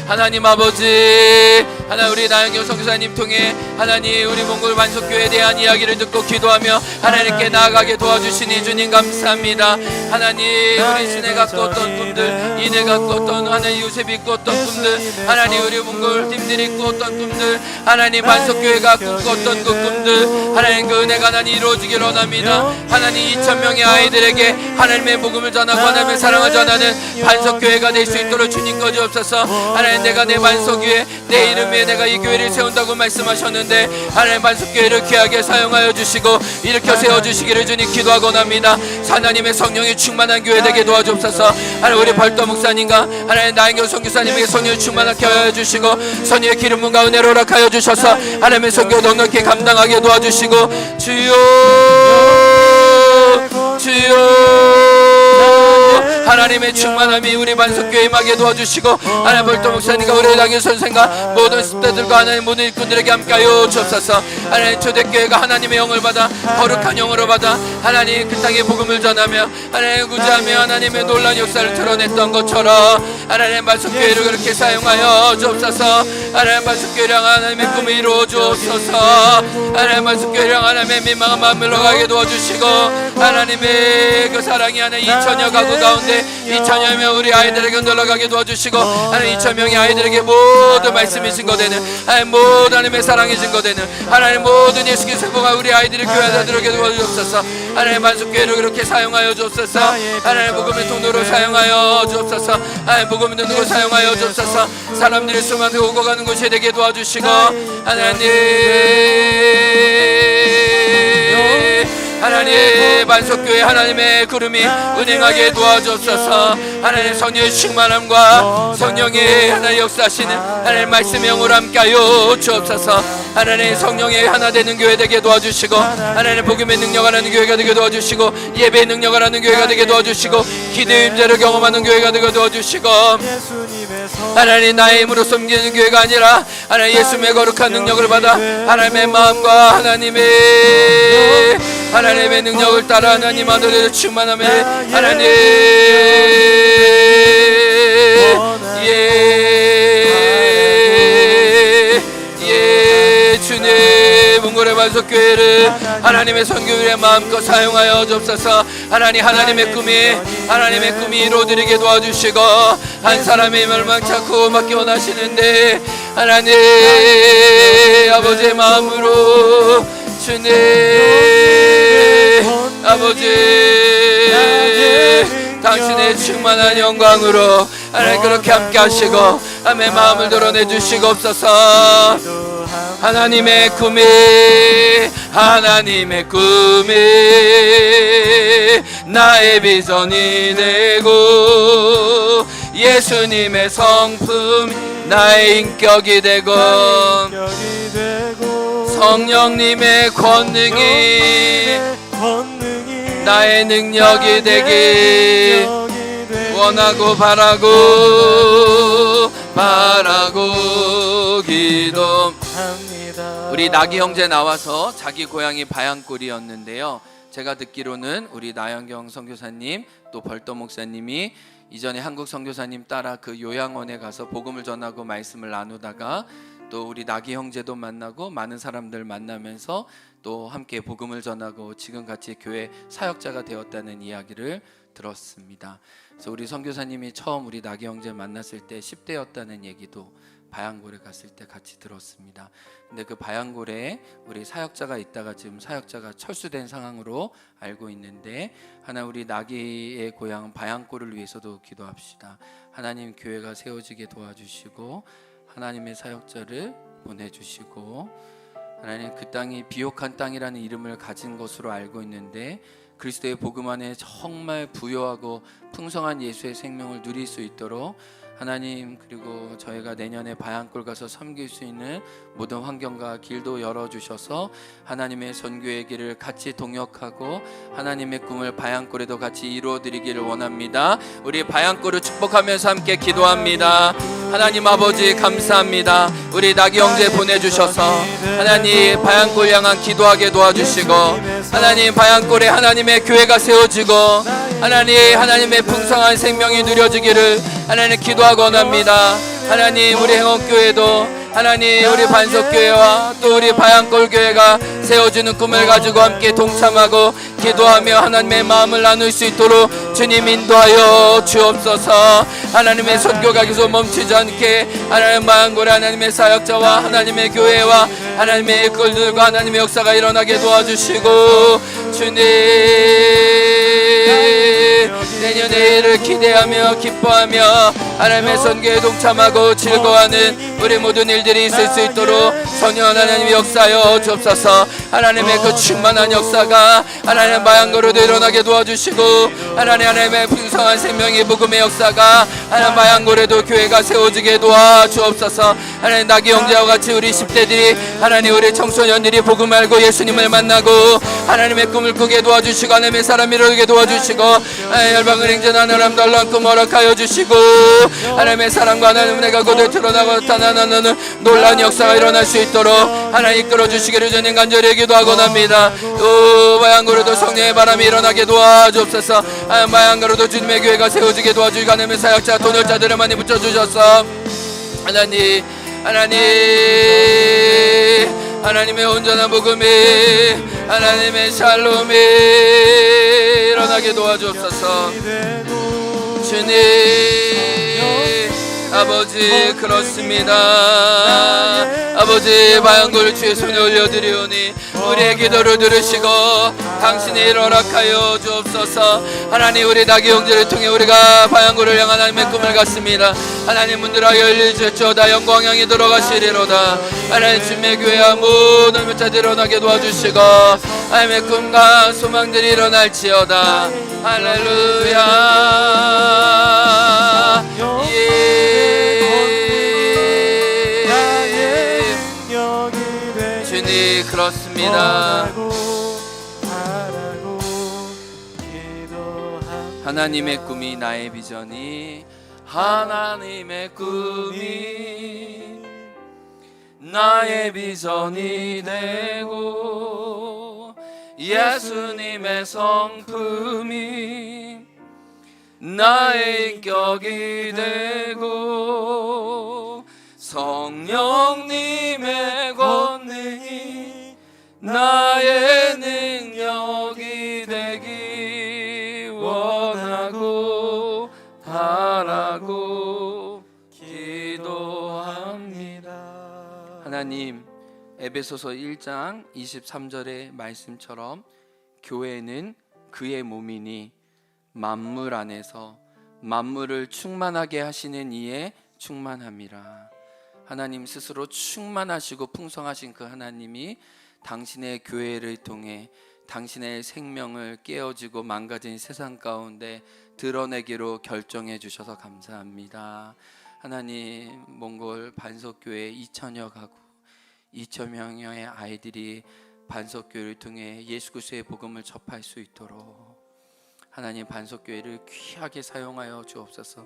하나님 아버지, 하나님 우리 나영경 선교사님 통해 하나님 우리 몽골 반석교회에 대한 이야기를 듣고 기도하며 하나님께 나아가게 도와주시니 주님 감사합니다. 하나님 우리 신혜가 꿨던 꿈들, 이내가 꿨던 하나님 요셉이 꿨던 꿈들, 하나님 우리 몽골 팀들이 꿨던 꿈들, 하나님 반석교회가 꿈꿨던 그 꿈들, 하나님 그 은혜가 하나님 이루어지길 원합니다. 하나님 2,000명의 아이들에게 하나님의 복음을 전하고 하나님의 사랑을 전하는 반석교회가 될 수 있도록 주님 거주옵소서. 하나님 내가 내 반석 위에 내 이름 위에 내가 이 교회를 세운다고 말씀하셨는데 있는데 하나님 반석교회를 귀하게 사용하여 주시고 일으켜 세워주시기를 주님 기도하고 납니다. 하나님의 성령이 충만한 교회 되게 도와주옵소서. 하나님 우리 벌도 목사님과 하나님 나인경 선교사님에게 성령이 충만하게 하여 주시고 선의의 기름 부음과 은혜를 허락하여 주셔서 하나님의 성교 넉넉히 감당하게 도와주시고 주여 하나님의 충만함이 우리 반석교회 임하게 도와주시고 하나님 벌도 목사님과 우리 나경 선생과 모든 스태들과 하나님 모든 일꾼들에게 함께하여 주옵소서. 하나님 초대교회가 하나님의 영을 받아 거룩한 영으로 받아 하나님 그 땅에 복음을 전하며 하나님 구제하며 하나님의 놀라운 역사를 드러냈던 것처럼 하나님 반석교회를 그렇게 사용하여 주옵소서. 하나님 반석교회를 하나님의 꿈을 이루어 주옵소서. 하나님 반석교회를 하나님의 민망한 마음을 나가게 도와주시고 하나님의 그 사랑이 하나님 2천여 가구 가운데 2천여 명 우리 아이들에게 놀러가게 도와주시고 하나님 2천명의 아이들에게 모든 말씀이 증거되는 하나님 모든 하나님의 사랑이 증거되는 하나님 모든 예수 그리스도의 복음을 우리 아이들의 교회자들에게 도와주옵소서. 하나님 반석교회를 그렇게 사용하여 주옵소서. 하나님 복음의 통로로 사용하여 주옵소서. 하나님 복음의 통로로 사용하여 주옵소서. 사람들의 수많은 오고 가는 곳이 되게 도와주시고 하나님 반석교회 하나님의 구름이 운행하게 도와주옵소서. 하나님 성령의 충만함과 성령의 하나님 역사하시는 하나님 말씀의 영으로 함께하여 주옵소서. 하나님 성령의 하나 되는 교회 되게 도와주시고 하나님 복음의 능력을 하는 교회가 되게 도와주시고 예배의 능력을 하는 교회가 되게 도와주시고 기도의 임재를 경험하는 교회가 되게 도와주시고 하나님 나의 힘으로 섬기는 교회가 아니라 하나님 예수님의 거룩한 능력을 받아 하나님의 마음과 하나님의 능력을 따라 하나님 아들의 충만함에 하나님 주님 문고래 반석교회를 하나님의 선교율에 마음껏 사용하여 주옵소서. 하나님의 꿈이 이루어지게 도와주시고 한 사람이 멸망치 않고 받기 원하시는데 하나님 아버지의 마음으로 주님 아버지 당신의 충만한 영광으로 하나님 그렇게 함께 하시고 아멘 마음을 드러내 주시옵소서. 하나님의 꿈이 나의 비전이 되고 예수님의 성품 나의 인격이 되고 성령님의 권능이 나의 능력이 되길 원하고 바라고 기도합니다. 우리 나기 형제 나와서 자기 고향이 바양골이었는데요. 제가 듣기로는 우리 나영경 선교사님 또 벌도 목사님이 이전에 한국 선교사님 따라 그 요양원에 가서 복음을 전하고 말씀을 나누다가 또 우리 나기 형제도 만나고 많은 사람들 만나면서 또 함께 복음을 전하고 지금 같이 교회 사역자가 되었다는 이야기를 들었습니다. 그래서 우리 선교사님이 처음 우리 나기 형제 만났을 때 10대였다는 얘기도 바양골에 갔을 때 같이 들었습니다. 근데 그 바양골에 우리 사역자가 있다가 지금 사역자가 철수된 상황으로 알고 있는데 하나 우리 나기의 고향 바양골을 위해서도 기도합시다. 하나님 교회가 세워지게 도와주시고 하나님의 사역자를 보내주시고 하나님 그 땅이 비옥한 땅이라는 이름을 가진 것으로 알고 있는데 그리스도의 복음 안에 정말 부요하고 풍성한 예수의 생명을 누릴 수 있도록 하나님 그리고 저희가 내년에 바양골 가서 섬길 수 있는 모든 환경과 길도 열어주셔서 하나님의 선교의 길을 같이 동역하고 하나님의 꿈을 바양골에도 같이 이루어드리기를 원합니다. 우리 바양골을 축복하면서 함께 기도합니다. 하나님 아버지 감사합니다. 우리 나기 형제 보내주셔서 하나님 바양골 향한 기도하게 도와주시고 하나님 바양골에 하나님의 교회가 세워지고 하나님의 풍성한 생명이 누려지기를 하나님 기도하고 원합니다. 하나님 우리 행옥교회도 하나님 우리 반석교회와 또 우리 바양골 교회가 세워주는 꿈을 가지고 함께 동참하고 기도하며 하나님의 마음을 나눌 수 있도록 주님 인도하여 주옵소서. 하나님의 선교가 계속 멈추지 않게 하나님 바양골의 하나님의 사역자와 하나님의 교회와 하나님의 일꾼들과 하나님의 역사가 일어나게 도와주시고 주님 내년의 일을 기대하며 기뻐하며 하나님의 선교에 동참하고 즐거워하는 우리 모든 일들이 있을 수 있도록 성령 하나님 역사여 주옵소서. 하나님의 그 충만한 역사가 하나님 마양고로도 일어나게 도와주시고, 하나님의 풍성한 생명의 복음의 역사가 하나님 마양고로도 교회가 세워지게 도와주옵소서. 하나님 나기 형제와 같이 우리 10대들이 하나님 우리 청소년들이 복음 알고 예수님을 만나고 하나님의 꿈을 꾸게 도와주시고, 하나님의 사람 이루게 도와주시고, 열방을 행전하는 하나님 놀라운 꿈 허락하여 주시고, 하나님의 사랑과 하나님의 은혜가 곧 드러나고 나타나는 놀라운 역사가 일어날 수 있도록 하나님 이끌어 주시기를 주님 간절히 기도하고 납니다. 또 마양고로도 성령의 바람이 일어나게 도와주옵소서. 마양고로도 주님의 교회가 세워지게 도와주시고, 하나님의 사역자 돈을자들을 많이 붙여주셔서 하나님의 온전한 복음이, 하나님의 샬롬이 일어나게 도와주옵소서. 주님 아버지 그렇습니다. 아버지 마양고를 주의 손에 올려드리오니 우리의 기도를 들으시고 당신의 일 허락하여 주옵소서. 하나님 우리 나기 형제를 통해 우리가 마양고를 향한 하나님의 꿈을 갖습니다. 하나님 문들아 열리시옵소서. 영광 향이 들어가시리로다. 하나님 주님의 교회와 모든 물자들 일어나게 도와주시고 하나님의 꿈과 소망들이 일어날지어다. 할렐루야. 주님 그렇습니다. 하나님의 꿈이 나의 비전이, 하나님의 꿈이 나의 비전이 되고, 예수님의 성품이 나의 인격이 되고, 성령님의 권능이 나의 능력이 되기 원하고 바라고 기도합니다. 하나님, 에베소서 1장 23절의 말씀처럼 교회는 그의 몸이니 만물 안에서 만물을 충만하게 하시는 이에 충만함이라. 하나님 스스로 충만하시고 풍성하신 그 하나님이 당신의 교회를 통해 당신의 생명을 깨어지고 망가진 세상 가운데 드러내기로 결정해 주셔서 감사합니다. 하나님, 몽골 반석교회 2천여 가구 2천명의 아이들이 반석교회를 통해 예수 그리스도의 복음을 접할 수 있도록 하나님 반석교회를 귀하게 사용하여 주옵소서.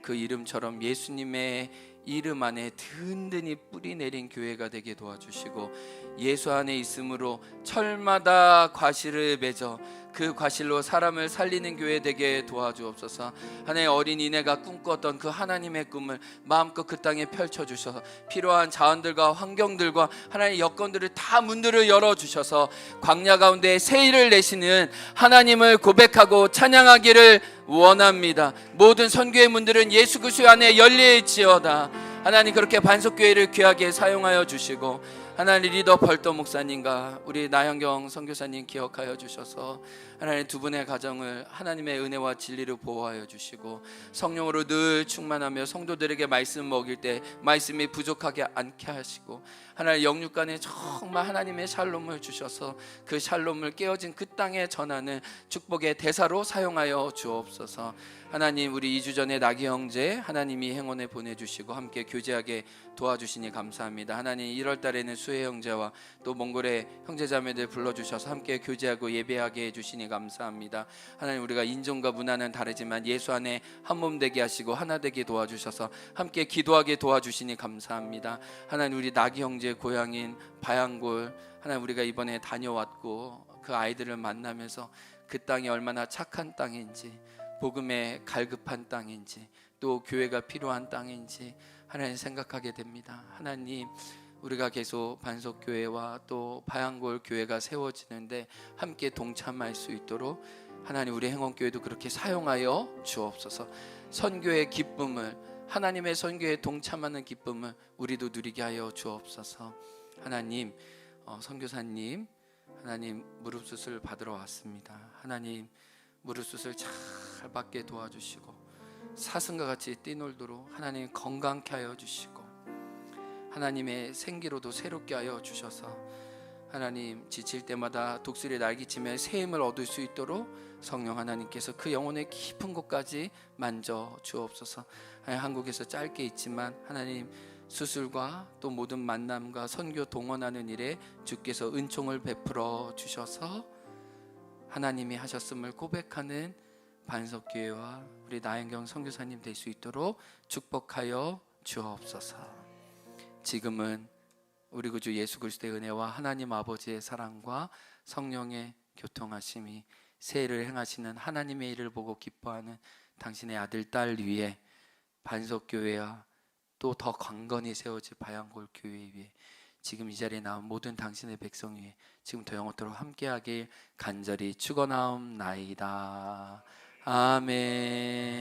그 이름처럼 예수님의 이름 안에 든든히 뿌리 내린 교회가 되게 도와주시고, 예수 안에 있음으로 철마다 과실을 맺어 그 과실로 사람을 살리는 교회 되게 도와주옵소서. 하나의 어린이네가 꿈꿨던 그 하나님의 꿈을 마음껏 그 땅에 펼쳐주셔서 필요한 자원들과 환경들과 하나님의 여건들을 다 문들을 열어주셔서 광야 가운데 새 일을 내시는 하나님을 고백하고 찬양하기를 원합니다. 모든 선교의 문들은 예수 그리스도 안에 열릴지어다. 하나님, 그렇게 반석교회를 귀하게 사용하여 주시고, 하나님 리더 벌더 목사님과 우리 나현경 선교사님 기억하여 주셔서 하나님 두 분의 가정을 하나님의 은혜와 진리로 보호하여 주시고, 성령으로 늘 충만하며 성도들에게 말씀 먹일 때 말씀이 부족하게 않게 하시고, 하나님 영육간에 정말 하나님의 샬롬을 주셔서 그 샬롬을 깨어진 그 땅에 전하는 축복의 대사로 사용하여 주옵소서. 하나님, 우리 2주 전에 나기 형제 하나님이 행원에 보내주시고 함께 교제하게 도와주시니 감사합니다. 하나님, 1월 달에는 수혜 형제와 또 몽골의 형제자매들 불러주셔서 함께 교제하고 예배하게 해주시니 감사합니다. 하나님, 우리가 인종과 문화는 다르지만 예수 안에 한몸 되게 하시고 하나 되게 도와주셔서 함께 기도하게 도와주시니 감사합니다. 하나님, 우리 나기 형제 고향인 바양골, 하나님 우리가 이번에 다녀왔고 그 아이들을 만나면서 그 땅이 얼마나 착한 땅인지, 복음에 갈급한 땅인지, 또 교회가 필요한 땅인지 하나님 생각하게 됩니다. 하나님, 우리가 계속 반석교회와 또 바양골 교회가 세워지는데 함께 동참할 수 있도록 하나님, 우리 행원교회도 그렇게 사용하여 주옵소서. 선교의 기쁨을, 하나님의 선교에 동참하는 기쁨을 우리도 누리게 하여 주옵소서. 하나님, 선교사님, 하나님 무릎 수술 받으러 왔습니다. 하나님, 무릎 수술 잘 받게 도와주시고 사슴과 같이 뛰놀도록 하나님 건강케 하여 주시고 하나님의 생기로도 새롭게 하여 주셔서 하나님 지칠 때마다 독수리의 날개치며 새 힘을 얻을 수 있도록 성령 하나님께서 그 영혼의 깊은 곳까지 만져 주옵소서. 한국에서 짧게 있지만 하나님 수술과 또 모든 만남과 선교 동원하는 일에 주께서 은총을 베풀어 주셔서 하나님이 하셨음을 고백하는 반석교회와 우리 나연경 선교사님 될 수 있도록 축복하여 주옵소서. 지금은 우리 구주 예수 그리스도의 은혜와 하나님 아버지의 사랑과 성령의 교통하심이 새해를 행하시는 하나님의 일을 보고 기뻐하는 당신의 아들 딸 위에 반석교회와 또 더 강건히 세워질 바양골 교회 위에 지금 이 자리에 나온 모든 당신의 백성 위에 지금부터 영원토록 함께하길 간절히 축원하옵나이다. 아멘.